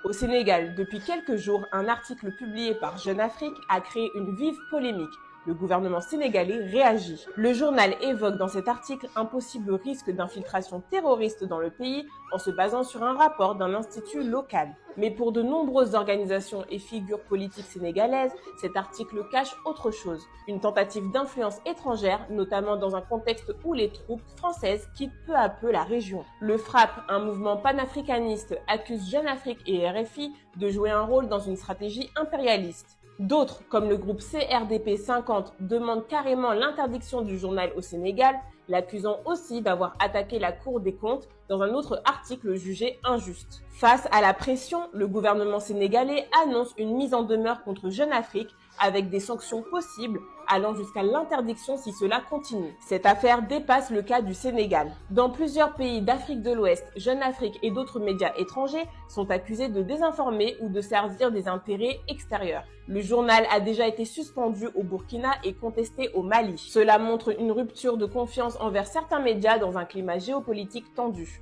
Au Sénégal, depuis quelques jours, un article publié par Jeune Afrique a créé une vive polémique. Le gouvernement sénégalais réagit. Le journal évoque dans cet article un possible risque d'infiltration terroriste dans le pays en se basant sur un rapport d'un institut local. Mais pour de nombreuses organisations et figures politiques sénégalaises, cet article cache autre chose. Une tentative d'influence étrangère, notamment dans un contexte où les troupes françaises quittent peu à peu la région. Le FRAPP, un mouvement panafricaniste, accuse Jeune Afrique et RFI de jouer un rôle dans une stratégie impérialiste. D'autres, comme le groupe CRDP 50, demandent carrément l'interdiction du journal au Sénégal, l'accusant aussi d'avoir attaqué la Cour des comptes dans un autre article jugé injuste. Face à la pression, le gouvernement sénégalais annonce une mise en demeure contre Jeune Afrique avec des sanctions possibles allant jusqu'à l'interdiction si cela continue. Cette affaire dépasse le cas du Sénégal. Dans plusieurs pays d'Afrique de l'Ouest, Jeune Afrique et d'autres médias étrangers sont accusés de désinformer ou de servir des intérêts extérieurs. Le journal a déjà été suspendu au Burkina et contesté au Mali. Cela montre une rupture de confiance envers certains médias dans un climat géopolitique tendu.